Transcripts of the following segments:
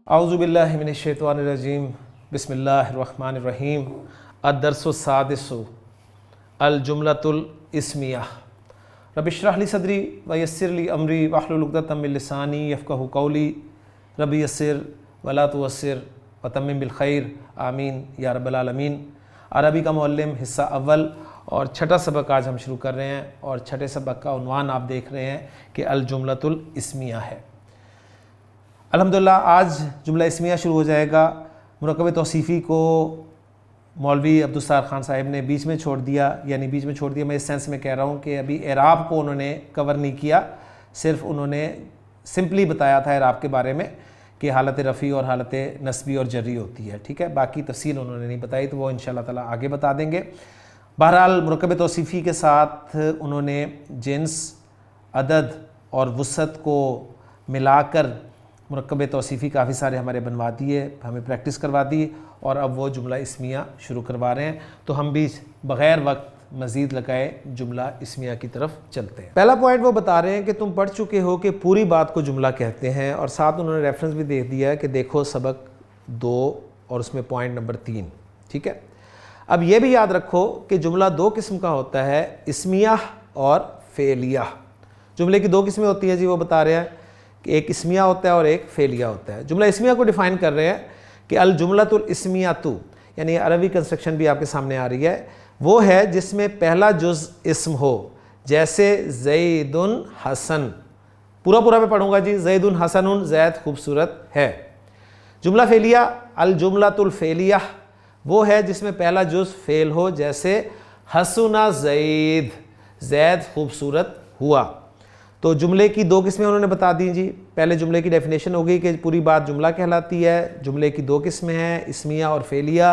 اعوذ باللہ من الشیطان الرجیم بسم اللہ الرحمن الرحیم الدرس السادس الجملۃ الاسمیہ رب اشرح لی صدری ویسر لی امری واحلل عقدۃ من لسانی یفقہوا قولی رب یسر ولا تعسر وتمم بالخیر آمین یا رب العالمین۔ عربی کا معلم حصہ اول اور چھٹا سبق آج ہم شروع کر رہے ہیں، اور چھٹے سبق کا عنوان آپ دیکھ رہے ہیں کہ الجملۃ الاسمیہ ہے۔ الحمدللہ آج جملہ اسمیہ شروع ہو جائے گا۔ مرکب توصیفی کو مولوی عبدالستار خان صاحب نے بیچ میں چھوڑ دیا، یعنی بیچ میں چھوڑ دیا میں اس سینس میں کہہ رہا ہوں کہ ابھی اعراب کو انہوں نے کور نہیں کیا، صرف انہوں نے سمپلی بتایا تھا اعراب کے بارے میں کہ حالت رفعی اور حالت نصبی اور جری ہوتی ہے، ٹھیک ہے، باقی تفصیل انہوں نے نہیں بتائی، تو وہ انشاءاللہ تعالیٰ آگے بتا دیں گے۔ بہرحال مرکب توصیفی کے ساتھ انہوں نے جنس، عدد اور وسعت کو ملا کر مرکب توصیفی کافی سارے ہمارے بنوا دیے، ہمیں پریکٹس کروا دی، اور اب وہ جملہ اسمیہ شروع کروا رہے ہیں، تو ہم بھی بغیر وقت مزید لگائے جملہ اسمیہ کی طرف چلتے ہیں۔ پہلا پوائنٹ وہ بتا رہے ہیں کہ تم پڑھ چکے ہو کہ پوری بات کو جملہ کہتے ہیں، اور ساتھ انہوں نے ریفرنس بھی دے دیا ہے کہ دیکھو سبق 2 اور اس میں پوائنٹ نمبر 3، ٹھیک ہے۔ اب یہ بھی یاد رکھو کہ جملہ 2 قسم کا ہوتا ہے، اسمیہ اور فعلیہ۔ جملے کی 2 قسمیں ہوتی ہیں جی، وہ بتا رہے ہیں کہ ایک اسمیہ ہوتا ہے اور ایک فعلیہ ہوتا ہے۔ جملہ اسمیہ کو ڈیفائن کر رہے ہیں کہ الجملۃ الاسمیۃ، یعنی عربی کنسٹرکشن بھی آپ کے سامنے آ رہی ہے، وہ ہے جس میں پہلا جز اسم ہو، جیسے زید حسن، پورا میں پڑھوں گا جی، زید حسن، زید خوبصورت ہے۔ جملہ فعلیہ الجملۃ الفعلیہ وہ ہے جس میں پہلا جز فعل ہو، جیسے حسن زید، زید خوبصورت ہوا۔ تو جملے کی 2 قسمیں انہوں نے بتا دیں جی۔ پہلے جملے کی ڈیفینیشن ہو گئی کہ پوری بات جملہ کہلاتی ہے۔ جملے کی 2 قسمیں ہیں، اسمیہ اور فعلیہ۔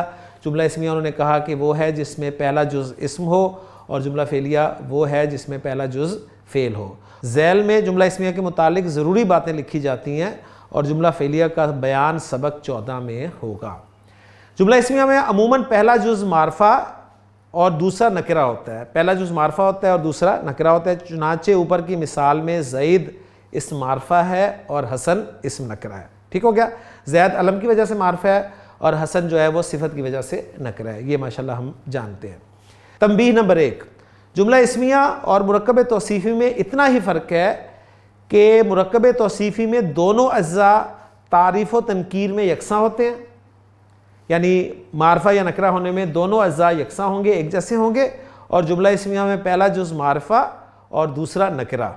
جملہ اسمیہ انہوں نے کہا کہ وہ ہے جس میں پہلا جز اسم ہو، اور جملہ فعلیہ وہ ہے جس میں پہلا جز فعل ہو۔ ذیل میں جملہ اسمیہ کے متعلق ضروری باتیں لکھی جاتی ہیں، اور جملہ فعلیہ کا بیان سبق 14 میں ہوگا۔ جملہ اسمیہ میں عموماً پہلا جز معرفہ اور دوسرا نکرہ ہوتا ہے، پہلا جز معرفہ ہوتا ہے اور دوسرا نکرہ ہوتا ہے۔ چنانچہ اوپر کی مثال میں زید اسم معرفہ ہے اور حسن اسم نکرہ ہے، ٹھیک ہو گیا۔ زید علم کی وجہ سے معرفہ ہے، اور حسن جو ہے وہ صفت کی وجہ سے نکرہ ہے، یہ ماشاءاللہ ہم جانتے ہیں۔ تنبیہ نمبر 1، جملہ اسمیہ اور مرکب توصیفی میں اتنا ہی فرق ہے کہ مرکب توصیفی میں دونوں اجزاء تعریف و تنکیر میں یکساں ہوتے ہیں، یعنی معرفہ یا نکرہ ہونے میں دونوں اجزاء یکساں ہوں گے، ایک جیسے ہوں گے، اور جملہ اسمیہ میں پہلا جز معرفہ اور دوسرا نکرہ۔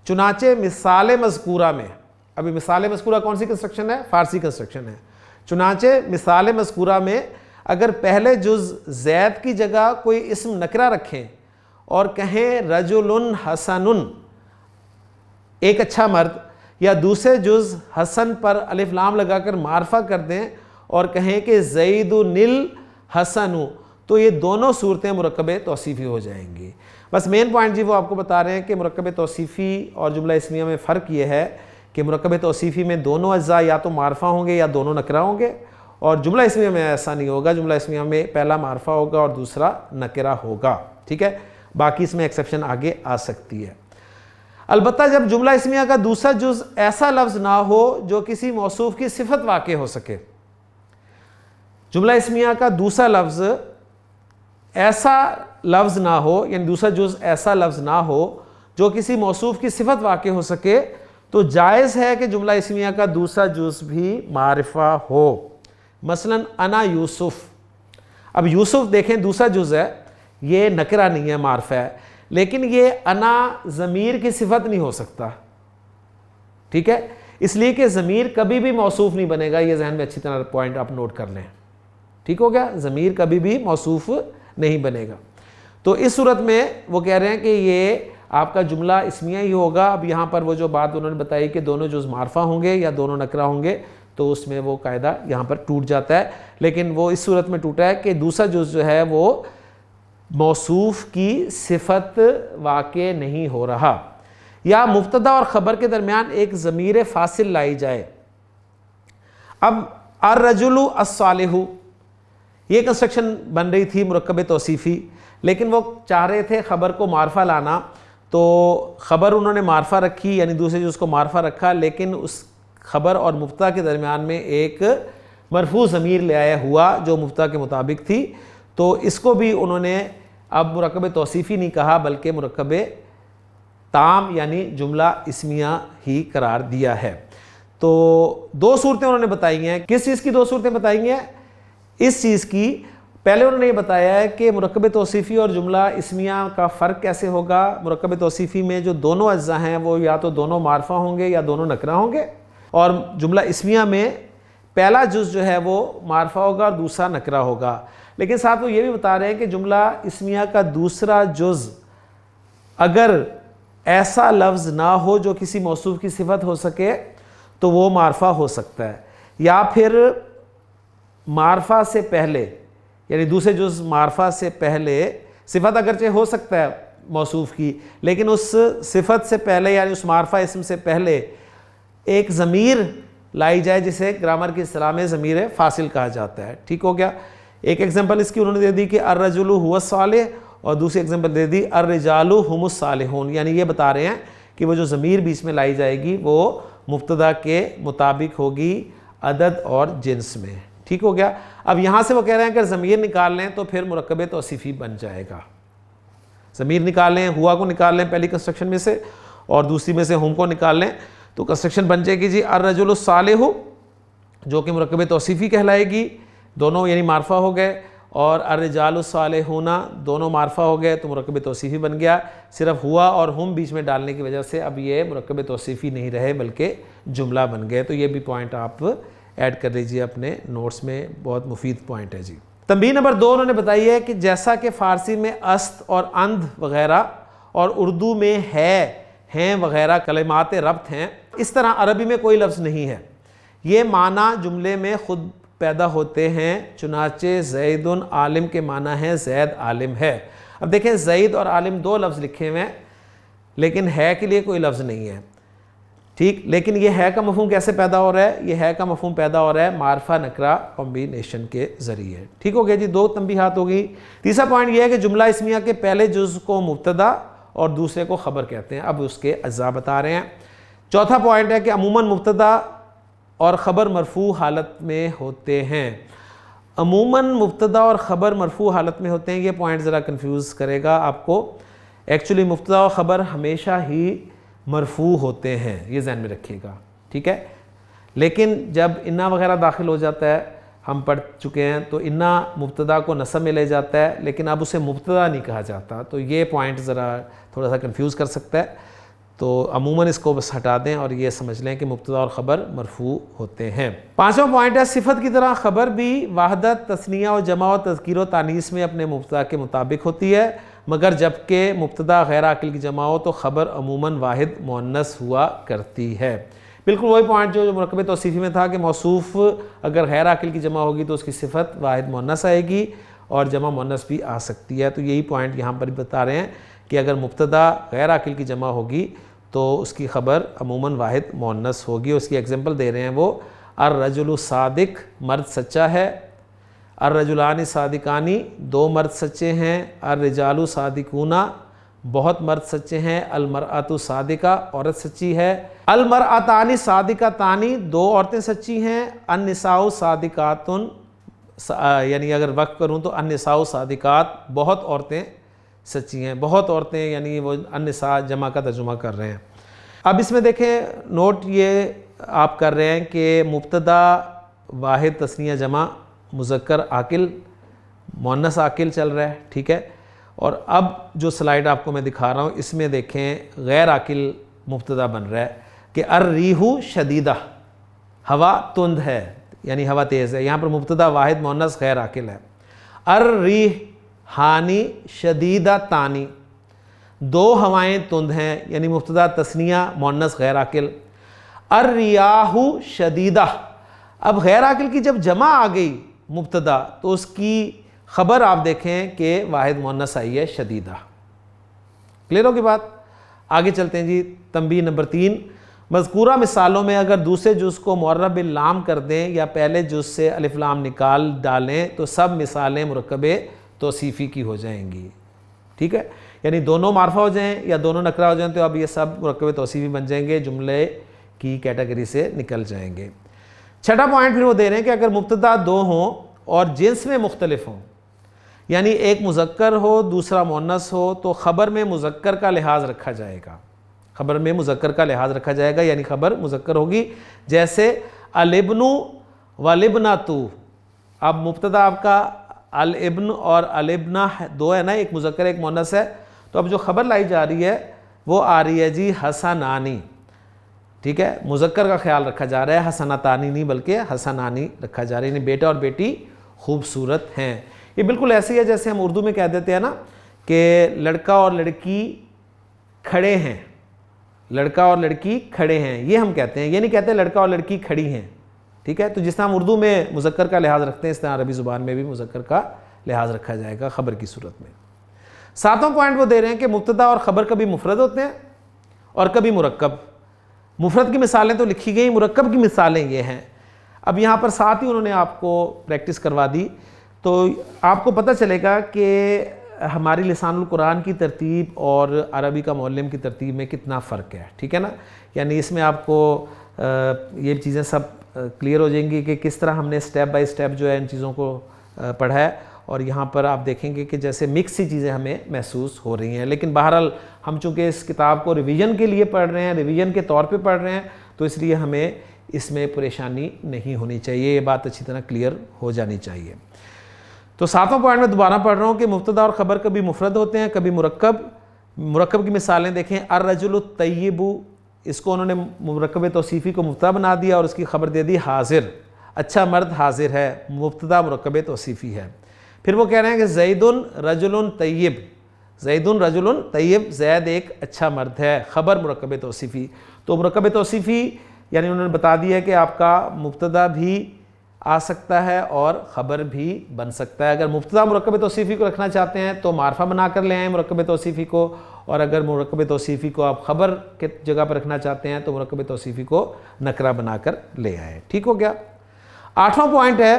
چنانچہ مثال مذکورہ میں، ابھی مثال مذکورہ کون سی کنسٹرکشن ہے؟ فارسی کنسٹرکشن ہے۔ چنانچہ مثال مذکورہ میں اگر پہلے جز زید کی جگہ کوئی اسم نکرہ رکھیں اور کہیں رجل حسن، ایک اچھا مرد، یا دوسرے جز حسن پر الف لام لگا کر معرفہ کر دیں اور کہیں کہ زید الحسن، تو یہ دونوں صورتیں مرکب توصیفی ہو جائیں گی۔ بس مین پوائنٹ جی وہ آپ کو بتا رہے ہیں کہ مرکب توصیفی اور جملہ اسمیہ میں فرق یہ ہے کہ مرکب توصیفی میں دونوں اجزاء یا تو معرفہ ہوں گے یا دونوں نکرہ ہوں گے، اور جملہ اسمیہ میں ایسا نہیں ہوگا۔ جملہ اسمیہ میں پہلا معرفہ ہوگا اور دوسرا نکرہ ہوگا، ٹھیک ہے، باقی اس میں ایکسیپشن آگے آ سکتی ہے۔ البتہ جب جملہ اسمیہ کا دوسرا جز ایسا لفظ نہ ہو جو کسی موصوف کی صفت واقع ہو سکے، جملہ اسمیہ کا دوسرا لفظ ایسا لفظ نہ ہو، یعنی دوسرا جز ایسا لفظ نہ ہو جو کسی موصوف کی صفت واقع ہو سکے، تو جائز ہے کہ جملہ اسمیہ کا دوسرا جز بھی معرفہ ہو۔ مثلا انا یوسف، اب یوسف دیکھیں دوسرا جز ہے، یہ نکرہ نہیں ہے، معرفہ ہے، لیکن یہ انا ضمیر کی صفت نہیں ہو سکتا، ٹھیک ہے، اس لیے کہ ضمیر کبھی بھی موصوف نہیں بنے گا، یہ ذہن میں اچھی طرح پوائنٹ آپ نوٹ کر لیں، ٹھیک ہو گیا، ضمیر کبھی بھی موصوف نہیں بنے گا۔ تو اس صورت میں وہ کہہ رہے ہیں کہ یہ آپ کا جملہ اسمیہ ہی ہوگا۔ اب یہاں پر وہ جو بات انہوں نے بتائی کہ دونوں جز معرفہ ہوں گے یا دونوں نکرہ ہوں گے، تو اس میں وہ قاعدہ یہاں پر ٹوٹ جاتا ہے، لیکن وہ اس صورت میں ٹوٹا ہے کہ دوسرا جز جو ہے وہ موصوف کی صفت واقع نہیں ہو رہا، یا مبتدا اور خبر کے درمیان ایک ضمیر فاصل لائی جائے۔ اب الرجل الصالح، یہ کنسٹرکشن بن رہی تھی مرکب توصیفی، لیکن وہ چاہ رہے تھے خبر کو معرفہ لانا، تو خبر انہوں نے معرفہ رکھی، یعنی دوسرے جز کو معرفہ رکھا، لیکن اس خبر اور مبتدا کے درمیان میں ایک مرفوع ضمیر لے آیا ہوا جو مبتدا کے مطابق تھی، تو اس کو بھی انہوں نے اب مرکب توصیفی نہیں کہا بلکہ مرکب تام یعنی جملہ اسمیہ ہی قرار دیا ہے۔ تو دو صورتیں انہوں نے بتائی ہیں۔ کس چیز کی دو صورتیں بتائی ہیں؟ اس چیز کی پہلے انہوں نے یہ بتایا ہے کہ مرکب توصیفی اور جملہ اسمیہ کا فرق کیسے ہوگا۔ مرکب توصیفی میں جو دونوں اجزاء ہیں وہ یا تو دونوں معرفہ ہوں گے یا دونوں نکرہ ہوں گے، اور جملہ اسمیہ میں پہلا جز جو ہے وہ معرفہ ہوگا اور دوسرا نکرہ ہوگا۔ لیکن ساتھ وہ یہ بھی بتا رہے ہیں کہ جملہ اسمیہ کا دوسرا جز اگر ایسا لفظ نہ ہو جو کسی موصوف کی صفت ہو سکے تو وہ معرفہ ہو سکتا ہے، یا پھر معرفہ سے پہلے یعنی دوسرے جز معرفہ سے پہلے صفت اگرچہ ہو سکتا ہے موصوف کی، لیکن اس صفت سے پہلے یعنی اس معرفہ اسم سے پہلے ایک ضمیر لائی جائے جسے گرامر کی اصطلاح میں ضمیر فاصل کہا جاتا ہے۔ ٹھیک ہو گیا؟ ایک ایگزامپل اس کی انہوں نے دے دی کہ الرجل هو الصالح، اور دوسری ایگزامپل دے دی الرجال هم الصالحون، یعنی یہ بتا رہے ہیں کہ وہ جو ضمیر بیچ میں لائی جائے گی وہ مبتدا کے مطابق ہوگی عدد اور جنس میں۔ ٹھیک ہو گیا؟ اب یہاں سے وہ کہہ رہے ہیں کہ ضمیر نکال لیں تو پھر مرکب توصیفی بن جائے گا۔ ضمیر نکال لیں، ہوا کو نکال لیں پہلی کنسٹرکشن میں سے اور دوسری میں سے ہم کو نکال لیں تو کنسٹرکشن بن جائے گی جی الرجل الصالح، جو کہ مرکب توصیفی کہلائے گی، دونوں یعنی معرفہ ہو گئے، اور الرجال الصالحون دونوں معرفہ ہو گئے تو مرکب توصیفی بن گیا۔ صرف ہوا اور ہم بیچ میں ڈالنے کی وجہ سے اب یہ مرکب توصیفی نہیں رہے بلکہ جملہ بن گئے۔ تو یہ بھی پوائنٹ آپ ایڈ کر لیجیے اپنے نوٹس میں، بہت مفید پوائنٹ ہے جی۔ تنبیہ نمبر 2 انہوں نے بتائی ہے کہ جیسا کہ فارسی میں است اور اندھ وغیرہ اور اردو میں ہے، ہیں وغیرہ کلمات ربط ہیں، اس طرح عربی میں کوئی لفظ نہیں ہے۔ یہ معنی جملے میں خود پیدا ہوتے ہیں، چنانچہ زید عالم کے معنی ہے زید عالم ہے۔ اب دیکھیں زید اور عالم دو لفظ لکھے ہوئے ہیں لیکن ہے کے لیے کوئی لفظ نہیں ہے۔ ٹھیک، لیکن یہ ہے کا مفہوم کیسے پیدا ہو رہا ہے؟ یہ ہے کا مفہوم پیدا ہو رہا ہے معرفہ نکرہ کمبینیشن کے ذریعے۔ ٹھیک ہو گیا جی، دو تنبیہات ہو گئی۔ تیسرا پوائنٹ یہ ہے کہ جملہ اسمیہ کے پہلے جز کو مبتدا اور دوسرے کو خبر کہتے ہیں۔ اب اس کے اجزاء بتا رہے ہیں۔ چوتھا پوائنٹ ہے کہ عموماً مبتدا اور خبر مرفوع حالت میں ہوتے ہیں۔ عموماً مبتدا اور خبر مرفوع حالت میں ہوتے ہیں، یہ پوائنٹ ذرا کنفیوز کرے گا آپ کو۔ ایکچولی مبتدا اور خبر ہمیشہ ہی مرفوع ہوتے ہیں، یہ ذہن میں رکھیے گا، ٹھیک ہے۔ لیکن جب انا وغیرہ داخل ہو جاتا ہے، ہم پڑھ چکے ہیں، تو انا مبتدا کو نصب میں لے جاتا ہے لیکن اب اسے مبتدا نہیں کہا جاتا، تو یہ پوائنٹ ذرا تھوڑا سا کنفیوز کر سکتا ہے۔ تو عموماً اس کو بس ہٹا دیں اور یہ سمجھ لیں کہ مبتدا اور خبر مرفوع ہوتے ہیں۔ پانچواں پوائنٹ ہے صفت کی طرح خبر بھی وحدت، تثنیہ و جمع و تذکیر و تانیث میں اپنے مبتدا کے مطابق ہوتی ہے، مگر جبکہ مبتدا غیر عاقل کی جمع ہو تو خبر عموماً واحد مؤنث ہوا کرتی ہے۔ بالکل وہی پوائنٹ جو مرکب توصیفی میں تھا کہ موصوف اگر غیر عاقل کی جمع ہوگی تو اس کی صفت واحد مؤنث آئے گی اور جمع مؤنث بھی آ سکتی ہے۔ تو یہی پوائنٹ یہاں پر بتا رہے ہیں کہ اگر مبتدا غیر عاقل کی جمع ہوگی تو اس کی خبر عموماً واحد مؤنث ہوگی۔ اس کی ایگزامپل دے رہے ہیں وہ، الرجل صادق، مرد سچا ہے، الرجلان صادقانی، دو مرد سچے ہیں، الرجال صادقون، بہت مرد سچے ہیں، المرأۃ صادقہ، عورت سچی ہے، المرأتان صادقتان، دو عورتیں سچی ہیں، النساء صادقات، یعنی اگر وقف کروں تو النساء صادقات، بہت عورتیں سچی ہیں، بہت عورتیں یعنی وہ النساء جمع کا ترجمہ کر رہے ہیں۔ اب اس میں دیکھیں نوٹ یہ آپ کر رہے ہیں کہ مبتدا واحد تثنیہ جمع مذکر عاقل مؤنث عاقل چل رہا ہے، ٹھیک ہے۔ اور اب جو سلائیڈ آپ کو میں دکھا رہا ہوں اس میں دیکھیں غیر عاقل مبتدا بن رہا ہے کہ الریح شدیدہ، ہوا تند ہے یعنی ہوا تیز ہے، یہاں پر مبتدا واحد مؤنث غیر عاقل ہے۔ الریحانی شدیدہ تانی، دو ہوائیں تند ہیں یعنی مبتدا تثنیہ مؤنث غیر عاقل۔ الریاح شدیدہ، اب غیر عاقل کی جب جمع آ گئی مبتدا تو اس کی خبر آپ دیکھیں کہ واحد مؤنث آئی ہے شدیدہ۔ کلیئر ہوگی بات؟ آگے چلتے ہیں جی۔ تنبیہ نمبر 3، مذکورہ مثالوں میں اگر دوسرے جز کو معرب باللام کر دیں یا پہلے جز سے الف لام نکال ڈالیں تو سب مثالیں مرکب توصیفی کی ہو جائیں گی، ٹھیک ہے۔ یعنی دونوں معرفہ ہو جائیں یا دونوں نکرہ ہو جائیں تو اب یہ سب مرکب توصیفی بن جائیں گے، جملے کی کیٹیگری سے نکل جائیں گے۔ چھٹا پوائنٹ پھر وہ دے رہے ہیں کہ اگر مبتدا دو ہوں اور جنس میں مختلف ہوں، یعنی ایک مذکر ہو دوسرا مؤنث ہو، تو خبر میں مذکر کا لحاظ رکھا جائے گا، خبر میں مذکر کا لحاظ رکھا جائے گا، یعنی خبر مذکر ہوگی۔ جیسے الابن والابنۃ، اب مبتدا آپ کا الابن اور الابنہ دو ہے نا، ایک مذکر ایک مؤنث ہے، تو اب جو خبر لائی جا رہی ہے وہ آ رہی ہے جی حسنانی، ٹھیک ہے، مذکر کا خیال رکھا جا رہا ہے، حسنتانی نہیں بلکہ حسنانی رکھا جا رہا ہے، یعنی بیٹا اور بیٹی خوبصورت ہیں۔ یہ بالکل ایسی ہے جیسے ہم اردو میں کہہ دیتے ہیں نا کہ لڑکا اور لڑکی کھڑے ہیں، لڑکا اور لڑکی کھڑے ہیں، یہ ہم کہتے ہیں، یہ نہیں کہتے لڑکا اور لڑکی کھڑی ہیں، ٹھیک ہے۔ تو جس طرح ہم اردو میں مذکر کا لحاظ رکھتے ہیں اس طرح عربی زبان میں بھی مذکر کا لحاظ رکھا جائے گا خبر کی صورت میں۔ ساتواں پوائنٹ وہ دے رہے ہیں کہ مبتدا اور خبر کبھی مفرد ہوتے ہیں اور کبھی مرکب۔ مفرد کی مثالیں تو لکھی گئی، مرکب کی مثالیں یہ ہیں۔ اب یہاں پر ساتھ ہی انہوں نے آپ کو پریکٹس کروا دی، تو آپ کو پتہ چلے گا کہ ہماری لسان القرآن کی ترتیب اور عربی کا معلم کی ترتیب میں کتنا فرق ہے، ٹھیک ہے نا۔ یعنی اس میں آپ کو یہ چیزیں سب کلیئر ہو جائیں گی کہ کس طرح ہم نے سٹیپ بائی سٹیپ جو ہے ان چیزوں کو پڑھا ہے، اور یہاں پر آپ دیکھیں گے کہ جیسے مکس سی چیزیں ہمیں محسوس ہو رہی ہیں۔ لیکن بہرحال ہم چونکہ اس کتاب کو ریویژن کے لیے پڑھ رہے ہیں، ریویژن کے طور پہ پڑھ رہے ہیں، تو اس لیے ہمیں اس میں پریشانی نہیں ہونی چاہیے، یہ بات اچھی طرح کلیئر ہو جانی چاہیے۔ تو ساتواں پوائنٹ میں دوبارہ پڑھ رہا ہوں کہ مبتدا اور خبر کبھی مفرد ہوتے ہیں کبھی مرکب۔ مرکب کی مثالیں دیکھیں، الرجل الطیب، اس کو انہوں نے مرکب توصیفی کو مبتدا بنا دیا اور اس کی خبر دے دی حاضر، اچھا مرد حاضر ہے، مبتدا مرکب توصیفی ہے۔ پھر وہ کہہ رہے ہیں کہ زید رجل طیب، زید رجل طیب، زید ایک اچھا مرد ہے، خبر مرکب توصیفی۔ تو مرکب توصیفی یعنی انہوں نے بتا دیا ہے کہ آپ کا مبتدا بھی آ سکتا ہے اور خبر بھی بن سکتا ہے۔ اگر مبتدا مرکب توصیفی کو رکھنا چاہتے ہیں تو معرفہ بنا کر لے آئیں مرکب توصیفی کو، اور اگر مرکب توصیفی کو آپ خبر کے جگہ پر رکھنا چاہتے ہیں تو مرکب توصیفی کو نکرہ بنا کر لے آئیں، ٹھیک ہو گیا۔ آٹھواں پوائنٹ ہے،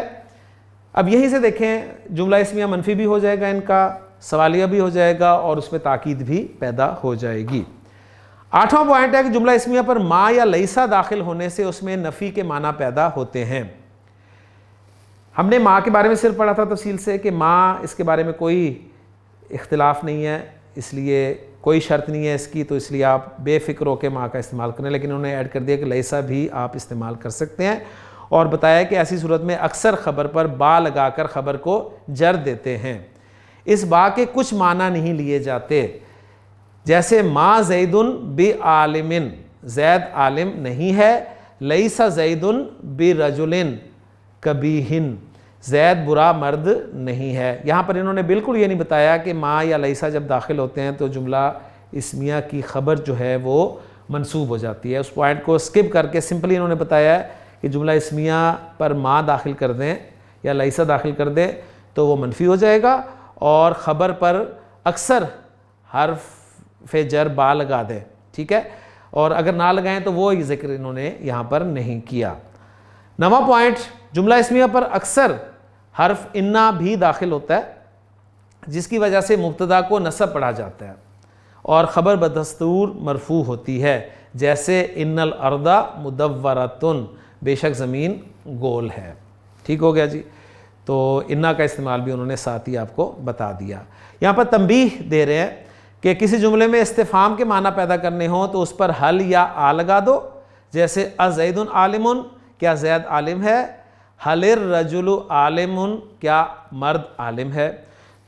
اب یہیں سے دیکھیں جملہ اسمیہ منفی بھی ہو جائے گا، ان کا سوالیہ بھی ہو جائے گا اور اس میں تاکید بھی پیدا ہو جائے گی۔ آٹھواں پوائنٹ ہے کہ جملہ اسمیہ پر ما یا لیسا داخل ہونے سے اس میں نفی کے معنی پیدا ہوتے ہیں۔ ہم نے ماں کے بارے میں صرف پڑھا تھا تفصیل سے کہ ماں، اس کے بارے میں کوئی اختلاف نہیں ہے، اس لیے کوئی شرط نہیں ہے اس کی، تو اس لیے آپ بے فکر ہو کے ماں کا استعمال کریں، لیکن انہوں نے ایڈ کر دیا کہ لیسا بھی آپ استعمال کر سکتے ہیں، اور بتایا کہ ایسی صورت میں اکثر خبر پر با لگا کر خبر کو جر دیتے ہیں۔ اس با کے کچھ معنی نہیں لیے جاتے، جیسے ما زید بعالم، زید عالم نہیں ہے، لیسا زید برجل قبیح، زید برا مرد نہیں ہے۔ یہاں پر انہوں نے بالکل یہ نہیں بتایا کہ ما یا لیسا جب داخل ہوتے ہیں تو جملہ اسمیہ کی خبر جو ہے وہ منصوب ہو جاتی ہے۔ اس پوائنٹ کو سکپ کر کے سمپلی انہوں نے بتایا ہے کہ جملہ اسمیہ پر ما داخل کر دیں یا لیسا داخل کر دیں تو وہ منفی ہو جائے گا، اور خبر پر اکثر حرف جر با لگا دیں، ٹھیک ہے، اور اگر نہ لگائیں تو وہ ذکر انہوں نے یہاں پر نہیں کیا۔ نواں پوائنٹ، جملہ اسمیہ پر اکثر حرف انا بھی داخل ہوتا ہے، جس کی وجہ سے مبتدا کو نصب پڑھا جاتا ہے اور خبر بدستور مرفوع ہوتی ہے، جیسے ان الارض مدورۃ، بے شک زمین گول ہے، ٹھیک ہو گیا جی۔ تو انا کا استعمال بھی انہوں نے ساتھ ہی آپ کو بتا دیا۔ یہاں پر تنبیہ دے رہے ہیں کہ کسی جملے میں استفہام کے معنی پیدا کرنے ہوں تو اس پر حل یا آ لگا دو، جیسے ازید عالم، کیا زید عالم ہے، حل الرجل عالم، کیا مرد عالم ہے۔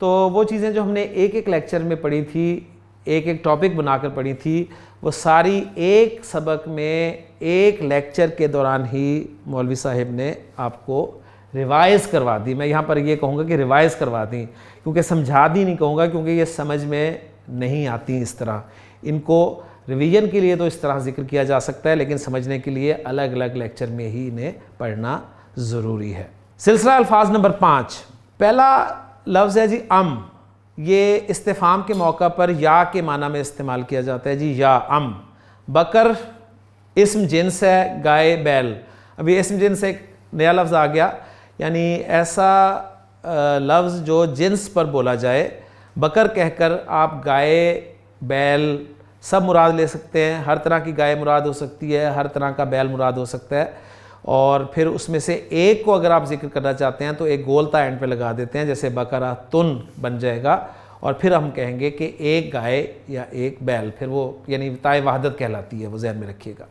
تو وہ چیزیں جو ہم نے ایک ایک لیکچر میں پڑھی تھی، ایک ایک ٹاپک بنا کر پڑھی تھی، وہ ساری ایک سبق میں ایک لیکچر کے دوران ہی مولوی صاحب نے آپ کو ریوائز کروا دی۔ میں یہاں پر یہ کہوں گا کہ ریوائز کروا دیں، کیونکہ سمجھا دی نہیں کہوں گا، کیونکہ یہ سمجھ میں نہیں آتی اس طرح۔ ان کو ریویژن کے لیے تو اس طرح ذکر کیا جا سکتا ہے، لیکن سمجھنے کے لیے الگ الگ لیکچر میں ہی انہیں پڑھنا ضروری ہے۔ سلسلہ الفاظ نمبر 5، پہلا لفظ ہے جی ام، یہ استفہام کے موقع پر یا کے معنی میں استعمال کیا جاتا ہے جی، یا ام۔ بکر اسم جنس ہے، گائے بیل۔ ابھی اسم جنس ایک نیا لفظ آ گیا، یعنی ایسا لفظ جو جنس پر بولا جائے۔ بکر کہہ کر آپ گائے، بیل، سب مراد لے سکتے ہیں، ہر طرح کی گائے مراد ہو سکتی ہے، ہر طرح کا بیل مراد ہو سکتا ہے، اور پھر اس میں سے ایک کو اگر آپ ذکر کرنا چاہتے ہیں تو ایک گولتا اینڈ پہ لگا دیتے ہیں، جیسے بقرہ تن بن جائے گا، اور پھر ہم کہیں گے کہ ایک گائے یا ایک بیل، پھر وہ یعنی تائے وحدت کہلاتی ہے، وہ ذہن میں رکھیے گا۔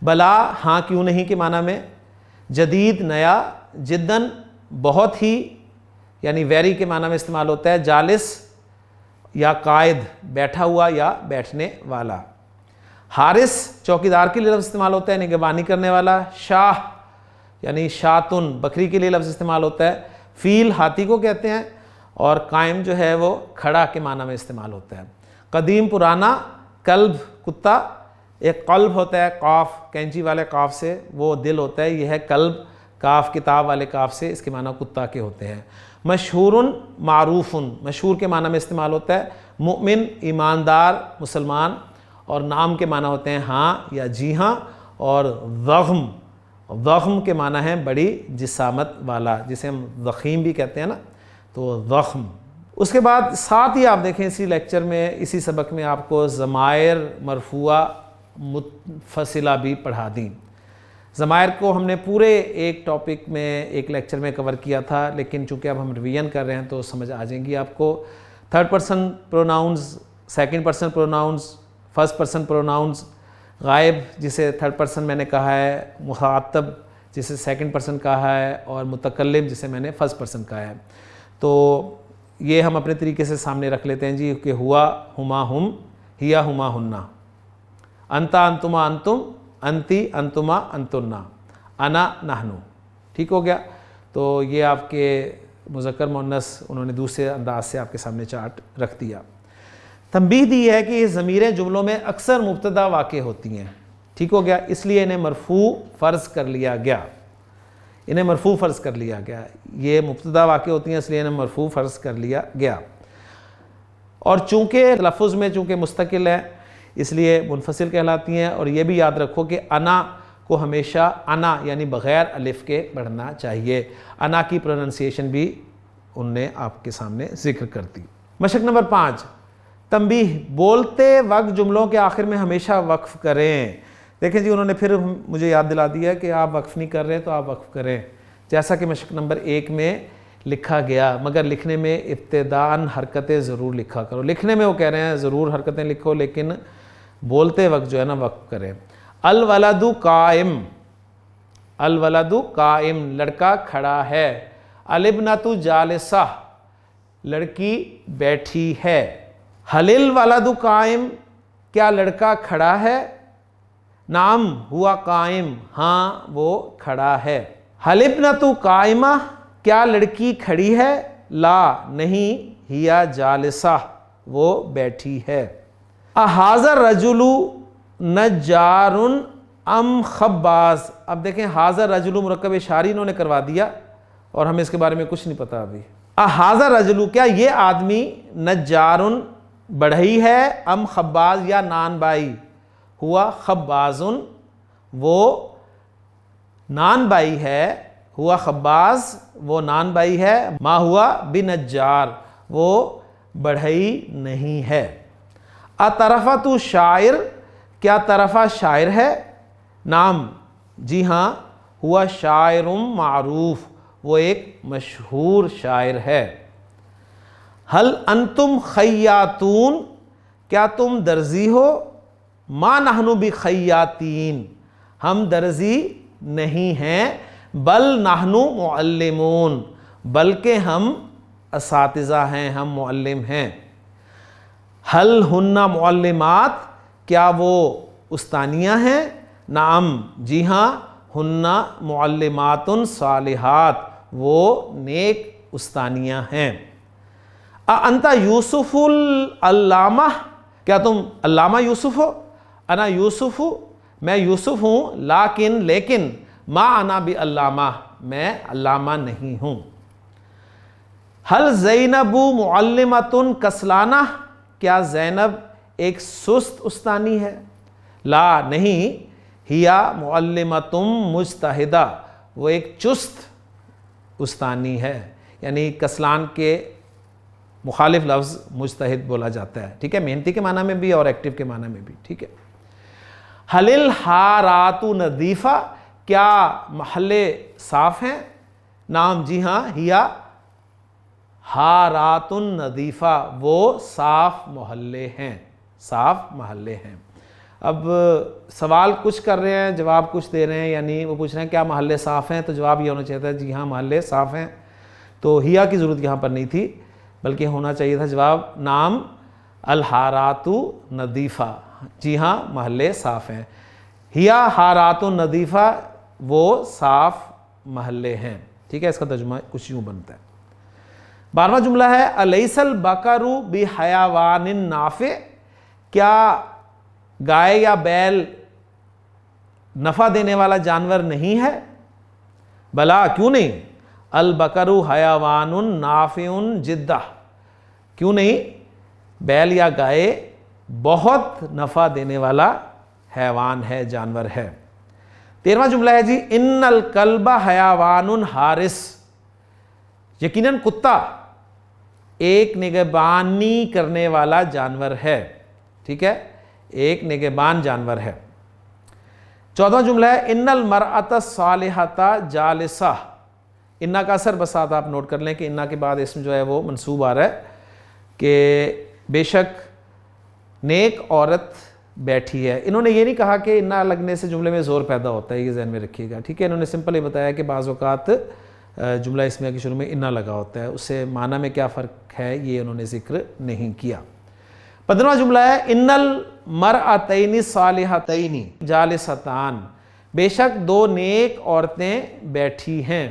بلا ہاں کیوں نہیں کے معنی میں، جدید نیا، جدن بہت ہی یعنی ویری کے معنی میں استعمال ہوتا ہے، جالس یا قائد بیٹھا ہوا یا بیٹھنے والا، حارس چوکیدار کے لیے لفظ استعمال ہوتا ہے، نگہبانی کرنے والا، شاہ یعنی شاتن بکری کے لیے لفظ استعمال ہوتا ہے، فیل ہاتھی کو کہتے ہیں، اور قائم جو ہے وہ کھڑا کے معنی میں استعمال ہوتا ہے۔ قدیم پرانا، کلب کتا، ایک قلب ہوتا ہے قاف کینچی والے قاف سے، وہ دل ہوتا ہے، یہ ہے کلب، کاف کتاب والے کاف سے، اس کے معنی کتا کے ہوتے ہیں۔ مشہورن معروفن مشہور کے معنی میں استعمال ہوتا ہے، مؤمن ایماندار مسلمان، اور نام کے معنی ہوتے ہیں ہاں یا جی ہاں، اور ضخم ضخم کے معنی ہے بڑی جسامت والا، جسے ہم ضخیم بھی کہتے ہیں نا، تو ضخم۔ اس کے بعد ساتھ ہی آپ دیکھیں اسی لیکچر میں اسی سبق میں آپ کو ضمائر مرفوعہ متصلہ بھی پڑھا دیں۔ ضمائر کو ہم نے پورے ایک ٹاپک میں ایک لیکچر میں کور کیا تھا، لیکن چونکہ اب ہم ریویژن کر رہے ہیں تو سمجھ آ جائیں گی آپ کو۔ Third person pronouns, second person pronouns, first person pronouns, غائب جسے تھرڈ پرسن میں نے کہا ہے، مخاطب جسے سیکنڈ پرسن کہا ہے، اور متکلم جسے میں نے فرسٹ پرسن کہا ہے۔ تو یہ ہم اپنے طریقے سے سامنے رکھ لیتے ہیں جی، کہ ہوا ہما ہم، ہیا ہما ہننا، انتا انتما انتم، انتی انتما انتنا، انا نحنو، ٹھیک ہو گیا۔ تو یہ آپ کے مذکر مؤنث انہوں نے دوسرے انداز سے آپ کے سامنے چارٹ رکھ دیا۔ تنبیہ دی ہے کہ یہ ضمیریں جملوں میں اکثر مبتدا واقع ہوتی ہیں، ٹھیک ہو گیا، اس لیے انہیں مرفوع فرض کر لیا گیا، انہیں مرفوع فرض کر لیا گیا، یہ مبتدا واقع ہوتی ہیں اس لیے انہیں مرفوع فرض کر لیا گیا، اور چونکہ تلفظ میں چونکہ مستقل ہے اس لیے منفصل کہلاتی ہیں۔ اور یہ بھی یاد رکھو کہ انا کو ہمیشہ انا یعنی بغیر الف کے پڑھنا چاہیے، انا کی پروننسیشن بھی ان نے آپ کے سامنے ذکر کر دی۔ مشق نمبر 5، تنبیہ، بولتے وقت جملوں کے آخر میں ہمیشہ وقف کریں۔ دیکھیں جی انہوں نے پھر مجھے یاد دلا دیا کہ آپ وقف نہیں کر رہے تو آپ وقف کریں، جیسا کہ مشق نمبر 1 میں لکھا گیا، مگر لکھنے میں ابتداءً حرکتیں ضرور لکھا کرو۔ لکھنے میں وہ کہہ رہے ہیں ضرور حرکتیں لکھو، لیکن بولتے وقت جو ہے نا وقف کریں۔ الولد قائم، الولد قائم، لڑکا کھڑا ہے۔ الابنۃ جالسہ، لڑکی بیٹھی ہے۔ حل الولد قائم، کیا لڑکا کھڑا ہے؟ نعم ہوا قائم، ہاں وہ کھڑا ہے۔ حل ابنۃ قائمہ، کیا لڑکی کھڑی ہے؟ لا نہیں، ہیا جالسہ، وہ بیٹھی ہے۔ احاذا الرجل نجار ام خباز، اب دیکھیں حاذا الرجل مرکب اشاری انہوں نے کروا دیا اور ہمیں اس کے بارے میں کچھ نہیں پتا ابھی۔ احاذا الرجل، کیا یہ آدمی نجار بڑھئی ہے، ام خباز یا نان بائی، ہوا خباز، وہ نان بائی ہے، ہوا خباز وہ نان بائی ہے، ما ہوا بنجار، وہ بڑھئی نہیں ہے۔ اطرفۃ شاعر، کیا طرفہ شاعر ہے؟ نعم جی ہاں، ہوا شاعر معروف، وہ ایک مشہور شاعر ہے۔ حل انتم خیاطون، کیا تم درزی ہو؟ ما نحن بخیاطین، ہم درزی نہیں ہیں، بل نحن معلمون، بلکہ ہم اساتذہ ہیں، ہم معلم ہیں۔ حل ہن معلمات، کیا وہ استانیہ ہیں؟ نعم جی ہاں، ہن معلمات صالحات، وہ نیک استانیہ ہیں۔ انت یوسف العلامہ، کیا تم علامہ یوسف ہو؟ انا یوسف، میں یوسف ہوں، لیکن ما انا بعلامہ، میں علامہ نہیں ہوں۔ حل زینب معلمۃ کسلانہ، کیا زینب ایک سست استانی ہے؟ لا نہیں، ہیا معلمۃ مجتہدہ، وہ ایک چست استانی ہے، یعنی کسلان کے مخالف لفظ مجتہد بولا جاتا ہے، ٹھیک ہے، محنتی کے معنی میں بھی اور ایکٹیو کے معنی میں بھی، ٹھیک ہے۔ حل الحارات نظیفہ، کیا محلے صاف ہیں؟ نام جی ہاں، ہیا حارات نظیفہ، وہ صاف محلے ہیں، صاف محلے ہیں۔ اب سوال کچھ کر رہے ہیں، جواب کچھ دے رہے ہیں، یعنی وہ پوچھ رہے ہیں کیا محلے صاف ہیں، تو جواب یہ ہونا چاہیے تھا جی ہاں محلے صاف ہیں، تو ہیا کی ضرورت یہاں پر نہیں تھی، بلکہ ہونا چاہیے تھا جواب نام الحارات نظیفہ، جی ہاں محلے صاف ہیں، ہیا حارات نظیفہ، وہ صاف محلے ہیں، ٹھیک ہے۔ اس کا ترجمہ کچھ یوں بنتا ہے۔ 12واں جملہ ہے الیس البقر بحیوان نافع، کیا گائے یا بیل نفع دینے والا جانور نہیں ہے؟ بلا، کیوں نہیں؟ البقر حیوان نافع جدہ، کیوں نہیں؟ بیل یا گائے بہت نفع دینے والا حیوان ہے، جانور ہے۔ 13واں جملہ ہے جی ان الکلب حیوان حارس، یقیناً کتا ایک نگہبانی کرنے والا جانور ہے، ٹھیک ہے، ایک نگہبان جانور ہے۔ 14واں جملہ ہے ان المرأۃ الصالحۃ جالسہ، انا کا اثر بس آپ نوٹ کر لیں کہ انا کے بعد اسم جو ہے وہ منصوب آ رہا ہے، کہ بے شک نیک عورت بیٹھی ہے۔ انہوں نے یہ نہیں کہا کہ انا لگنے سے جملے میں زور پیدا ہوتا ہے، یہ ذہن میں رکھیے گا، ٹھیک ہے، انہوں نے سمپل یہ بتایا کہ بعض اوقات جملہ اسمیہ کے شروع میں انا لگا ہوتا ہے، اس سے معنی میں کیا فرق ہے یہ انہوں نے ذکر نہیں کیا۔ 15واں جملہ ہے ان المرأتین الصالحتین جالستان، بے شک دو نیک عورتیں بیٹھی ہیں۔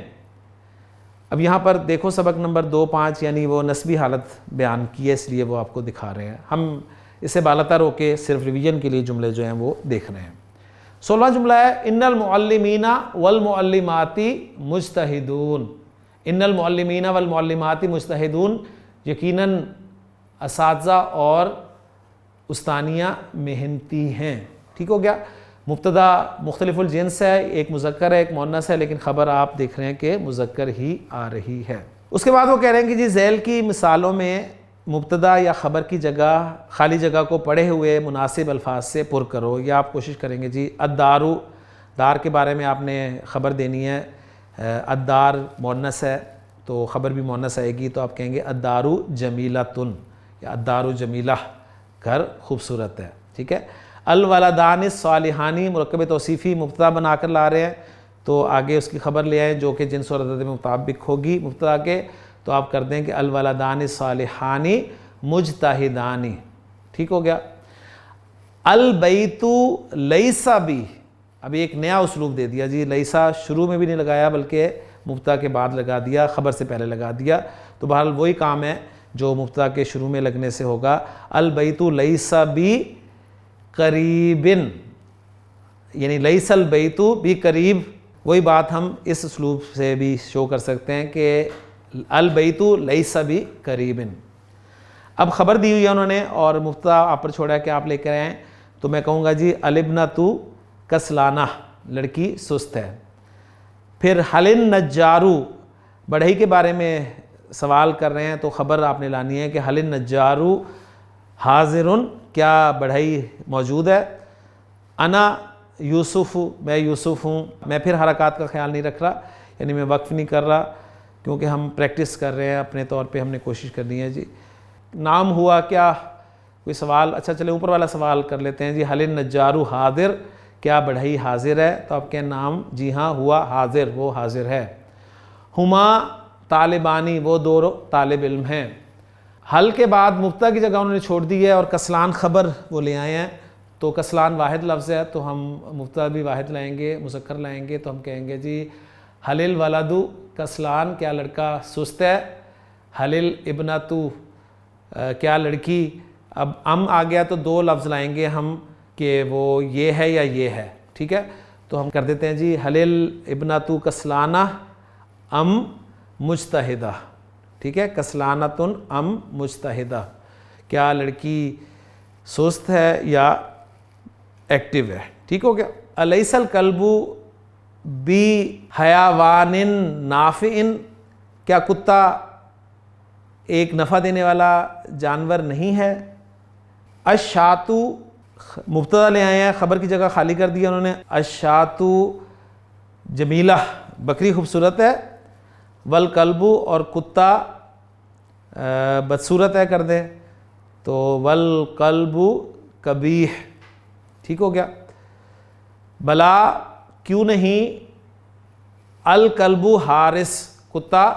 اب یہاں پر دیکھو سبق نمبر 2.5 یعنی وہ نسبی حالت بیان کی ہے، اس لیے وہ آپ کو دکھا رہے ہیں، ہم اسے بالاتر ہو کے صرف ریویژن کے لیے جملے جو ہیں وہ دیکھ رہے ہیں۔ 16واں جملہ ہے ان المعلمین والمعلمات مجتہدون، ان المعلمین والمعلمات مجتہدون، یقیناً اساتذہ اور استانیہ محنتی ہیں، ٹھیک ہو گیا۔ مبتدا مختلف الجنس ہے، ایک مذکر ہے ایک مؤنث ہے، لیکن خبر آپ دیکھ رہے ہیں کہ مذکر ہی آ رہی ہے۔ اس کے بعد وہ کہہ رہے ہیں کہ جی ذیل کی مثالوں میں مبتدا یا خبر کی جگہ خالی جگہ کو پڑھے ہوئے مناسب الفاظ سے پر کرو، یا آپ کوشش کریں گے جی الدارو، دار کے بارے میں آپ نے خبر دینی ہے، الدار مؤنث ہے تو خبر بھی مؤنث آئے گی، تو آپ کہیں گے الدارو جمیلۃن یا الدارو جمیلہ، گھر خوبصورت ہے، ٹھیک ہے۔ الولدان الصالحانی مرکب توصیفی مبتدا بنا کر لا رہے ہیں، تو آگے اس کی خبر لے آئیں جو کہ جنس اور عدد میں مطابق ہوگی مبتدا کے، تو آپ کر دیں کہ الولدان الصالحانی مجتہدانی، ٹھیک ہو گیا۔ البیت لیس بی، ابھی ایک نیا اسلوب دے دیا جی، لیسا شروع میں بھی نہیں لگایا بلکہ مبتدا کے بعد لگا دیا، خبر سے پہلے لگا دیا، تو بہرحال وہی کام ہے جو مبتدا کے شروع میں لگنے سے ہوگا۔ البیت لیس بی قریبن، یعنی لیس البیت بی قریب، وہی بات ہم اس اسلوب سے بھی شو کر سکتے ہیں کہ البیت لیس بی قریبن۔ اب خبر دی ہوئی ہے انہوں نے اور مبتدا آپ پر چھوڑا ہے کہ آپ لے کر آئیں، تو میں کہوں گا جی الابنۃ کسلانہ، لڑکی سست ہے۔ پھر حل النجار، بڑھئی کے بارے میں سوال کر رہے ہیں تو خبر آپ نے لانی ہے کہ حل النجار حاضر، کیا بڑھئی موجود ہے۔ انا یوسف، میں یوسف ہوں، میں پھر حرکات کا خیال نہیں رکھ رہا، یعنی میں وقف نہیں کر رہا کیونکہ ہم پریکٹس کر رہے ہیں اپنے طور پہ، ہم نے کوشش کرنی ہے جی۔ نام ہوا کیا، کوئی سوال، اچھا چلے اوپر والا سوال کر لیتے ہیں جی، حل النجار حاضر، کیا بڑھئی حاضر ہے، تو آپ کہیں نام جی ہاں ہوا حاضر، وہ حاضر ہے۔ ہما طالبانی، وہ دو طالب علم ہیں۔ حل کے بعد مبتدا کی جگہ انہوں نے چھوڑ دی ہے اور کسلان خبر وہ لے آئے ہیں، تو کسلان واحد لفظ ہے تو ہم مبتدا بھی واحد لائیں گے، مذکر لائیں گے، تو ہم کہیں گے جی حل الولد کسلان، کیا لڑکا سست ہے۔ حل الابنۃ، کیا لڑکی، اب آ گیا تو دو لفظ لائیں گے ہم کہ وہ یہ ہے یا یہ ہے، ٹھیک ہے، تو ہم کر دیتے ہیں جی حل الابنۃ کسلانہ ام مجتہدہ، ٹھیک ہے، کسلانۃن ام مجتہدہ، کیا لڑکی سست ہے یا ایکٹیو ہے، ٹھیک ہو گیا۔ الیس الکلب بی حیوان نافع، کیا کتا ایک نفع دینے والا جانور نہیں ہے۔ الشاتو مبتدا لے آئے ہیں، خبر کی جگہ خالی کر دیا انہوں نے، الشاتو جمیلہ بکری خوبصورت ہے، والکلب اور کتا بدصورت ہے کر دیں تو والکلب قبیح، ٹھیک ہو گیا۔ بلا کیوں نہیں، الکلب حارس کتا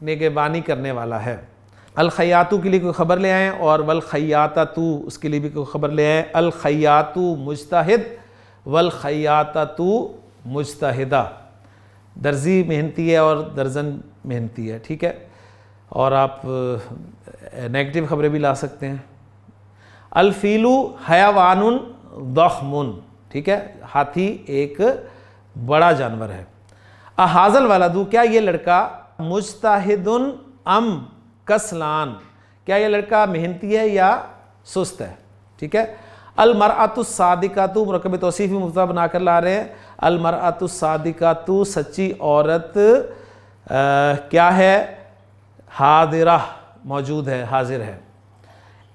نگہبانی کرنے والا ہے۔ الخیاتو کے لیے کوئی خبر لے آئیں اور والخیاتتو اس کے لیے بھی کوئی خبر لے آئیں۔ الخیاتو مجتہد والخیاتتو مجتہدہ، درزی محنتی ہے اور درزن محنتی ہے، ٹھیک ہے، اور آپ نیگیٹو خبریں بھی لا سکتے ہیں۔ الفیل حیوان ضخم، ٹھیک ہے، ہاتھی ایک بڑا جانور ہے۔ احاذ الولد، کیا یہ لڑکا مجتہد ام کسلان، کیا یہ لڑکا محنتی ہے یا سست ہے، ٹھیک ہے۔ المرأۃ الصادقۃ، مرکب توصیفی مبتدا بنا کر لا رہے ہیں، المرأۃ الصادقۃ سچی عورت کیا ہے، حاضرہ موجود ہے، حاضر ہے۔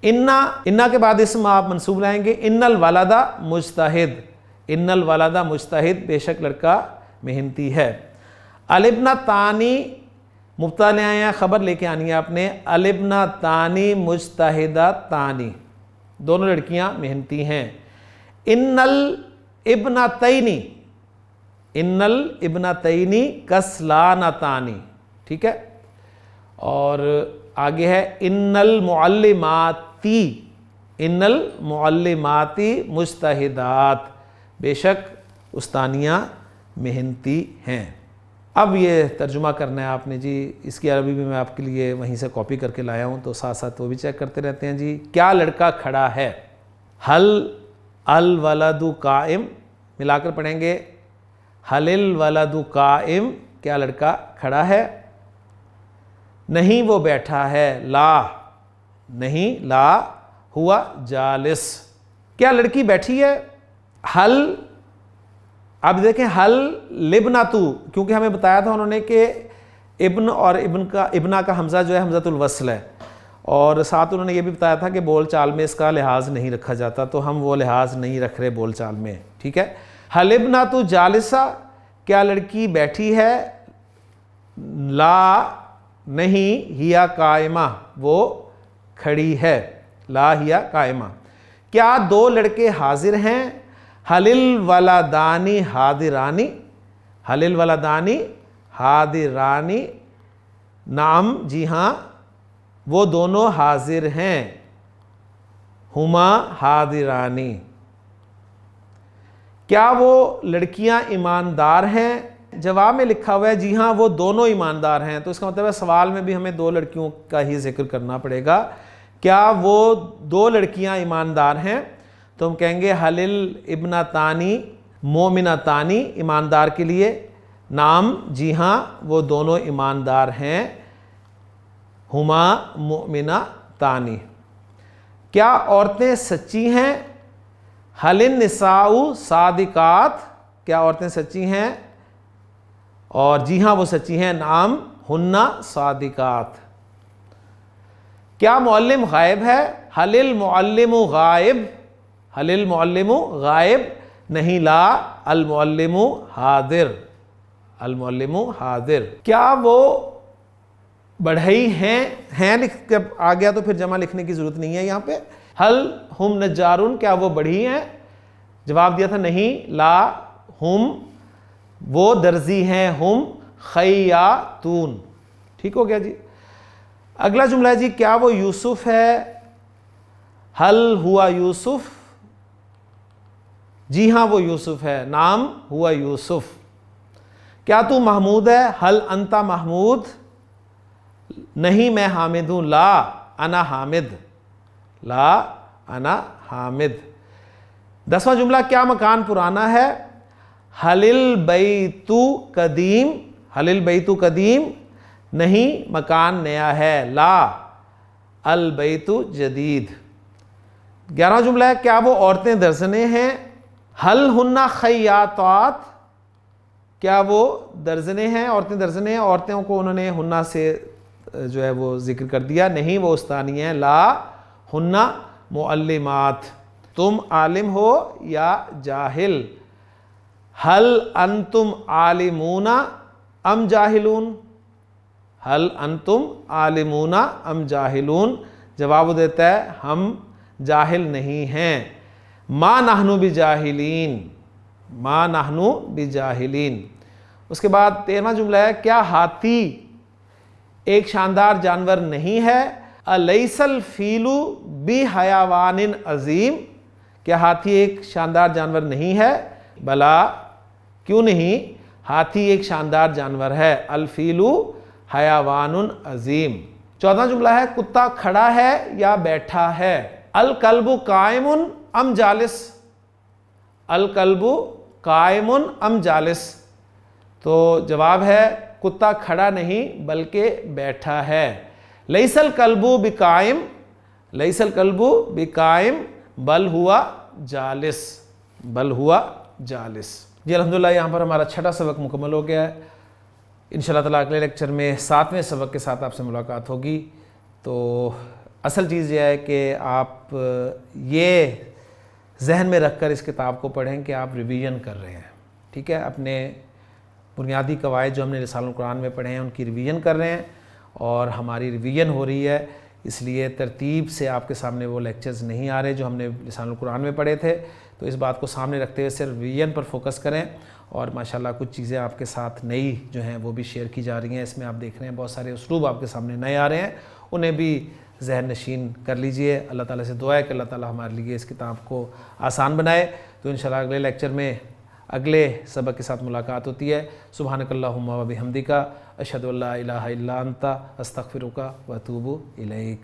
انا کے بعد اسم آپ منصوب لائیں گے، ان الولد مجتہد، ان الولد مجتہد بے شک لڑکا محنتی ہے۔ الابنتانی مبتدا لے آئے ہیں، خبر لے کے آنی ہے آپ نے، الابنتانی مجتہدتانی، دونوں لڑکیاں محنتی ہیں۔ ان الابنتین، ان الابنتین کسلانتانی، ٹھیک ہے، اور آگے ہے ان المعلماتی، ان المعلماتی مجتہدات، بے شک استانیاں محنتی ہیں۔ اب یہ ترجمہ کرنا ہے آپ نے جی، اس کی عربی بھی میں آپ کے لیے وہیں سے کاپی کر کے لایا ہوں تو ساتھ ساتھ وہ بھی چیک کرتے رہتے ہیں جی۔ کیا لڑکا کھڑا ہے، حل الولد قائم، ملا کر پڑھیں گے، حل الولد قائم، کیا لڑکا کھڑا ہے، نہیں وہ بیٹھا ہے، لا نہیں، لا ہوا جالس، کیا لڑکی بیٹھی ہے، حل، اب دیکھیں حل لبناتو، کیونکہ ہمیں بتایا تھا انہوں نے کہ ابن اور ابنا کا حمزہ جو ہے حمزۃ الوصل ہے، اور ساتھ انہوں نے یہ بھی بتایا تھا کہ بول چال میں اس کا لحاظ نہیں رکھا جاتا، تو ہم وہ لحاظ نہیں رکھ رہے بول چال میں، ٹھیک ہے۔ حل ابناتو جالسہ، کیا لڑکی بیٹھی ہے، لا نہیں، ہیا قائمہ، وہ کھڑی ہے، لا ہیا قائمہ۔ کیا دو لڑکے حاضر ہیں، حل الولدانی حاضرانی، حل الولدانی حاضرانی، نعم جی ہاں وہ دونوں حاضر ہیں، ہما حاضرانی۔ کیا وہ لڑکیاں ایماندار ہیں، جواب میں لکھا ہوا ہے جی ہاں وہ دونوں ایماندار ہیں، تو اس کا مطلب ہے سوال میں بھی ہمیں دو لڑکیوں کا ہی ذکر کرنا پڑے گا۔ کیا وہ دو لڑکیاں ایماندار ہیں، تو ہم کہیں گے حل الابنتانی مومنتانی، ایماندار کے لیے، نعم جی ہاں وہ دونوں ایماندار ہیں، ہما مؤمنتانی۔ کیا عورتیں سچی ہیں، حل النساء صادقات، کیا عورتیں سچی ہیں، اور جی ہاں وہ سچی ہیں، نعم ہن صادقات۔ کیا معلم غائب ہے، حل المعلم غائب، حل المعلم غائب، نہیں، لا المعلم حاضر، المعلم حاضر۔ کیا وہ بڑھئی ہیں جب آ گیا تو پھر جمع لکھنے کی ضرورت نہیں ہے یہاں پہ۔ حل ہم نجارون، کیا وہ بڑھئی ہیں، جواب دیا تھا نہیں، لا ہم وہ درزی ہیں، ہم خیاطون، ٹھیک ہو گیا جی۔ اگلا جملہ ہے جی، کیا وہ یوسف ہے، حل ہوا یوسف، جی ہاں وہ یوسف ہے، نعم ہوا یوسف۔ کیا تو محمود ہے، حل انت محمود، نہیں میں حامد ہوں، لا انا حامد، لا انا حامد۔ 10واں جملہ، کیا مکان پرانا ہے، حل البیت قدیم، حل البیت قدیم، نہیں مکان نیا ہے، لا البیت جدید۔ 11واں جملہ ہے، کیا وہ عورتیں درزنے ہیں، حل ہن خیاطات، کیا وہ درزنے ہیں، عورتیں درزنے ہیں، عورتوں کو انہوں نے ہنہ سے جو ہے وہ ذکر کر دیا، نہیں وہ استانی ہیں، لا ہنہ معلمات، تم عالم ہو یا جاہل، حل انتم عالمون ام جاہلون، حل انتم عالمون ام جاہلون، جواب دیتا ہے ہم جاہل نہیں ہیں، ما نحنو بجاہلین، ما نحنو بجاہلین۔ اس کے بعد 13واں جملہ ہے، کیا ہاتھی ایک شاندار جانور نہیں ہے، الیس الفیل بحیوان عظیم، کیا ہاتھی ایک شاندار جانور نہیں ہے، بلا کیوں نہیں، ہاتھی ایک شاندار جانور ہے، الفیل حیوان عظیم۔ 14واں جملہ ہے، کتا کھڑا ہے یا بیٹھا ہے، الکلب قائم ام جالس، الکلب قائم ام جالس، تو جواب ہے کتا کھڑا نہیں بلکہ بیٹھا ہے، لیس الکلب بقائم، لیس الکلب بقائم بل ہوا جالس، بل ہوا جالس۔ جی الحمدللہ یہاں پر ہمارا 6واں سبق مکمل ہو گیا ہے۔ انشاءاللہ تعالیٰ اگلے لیکچر میں 7ویں سبق کے ساتھ آپ سے ملاقات ہوگی۔ تو اصل چیز یہ ہے کہ آپ یہ ذہن میں رکھ کر اس کتاب کو پڑھیں کہ آپ ریویژن کر رہے ہیں، ٹھیک ہے، اپنے بنیادی قواعد جو ہم نے رسالہ القرآن میں پڑھے ہیں ان کی ریویژن کر رہے ہیں، اور ہماری ریویژن ہو رہی ہے، اس لیے ترتیب سے آپ کے سامنے وہ لیکچرز نہیں آ رہے جو ہم نے رسالہ القرآن میں پڑھے تھے، تو اس بات کو سامنے رکھتے ہوئے صرف ریویژن پر فوکس کریں، اور ماشاءاللہ کچھ چیزیں آپ کے ساتھ نئی جو ہیں وہ بھی شیئر کی جا رہی ہیں۔ اس میں آپ دیکھ رہے ہیں بہت سارے اسلوب آپ کے سامنے نئے آ رہے ہیں، انہیں بھی ذہن نشین کر لیجئے۔ اللہ تعالیٰ سے دعا ہے کہ اللہ تعالیٰ ہمارے لیے اس کتاب کو آسان بنائے۔ تو انشاءاللہ اگلے لیکچر میں اگلے سبق کے ساتھ ملاقات ہوتی ہے۔ سبحانک اللہم و بحمدک، اشہد ان لا الہ الا انت، استغفرک و اتوب الیک۔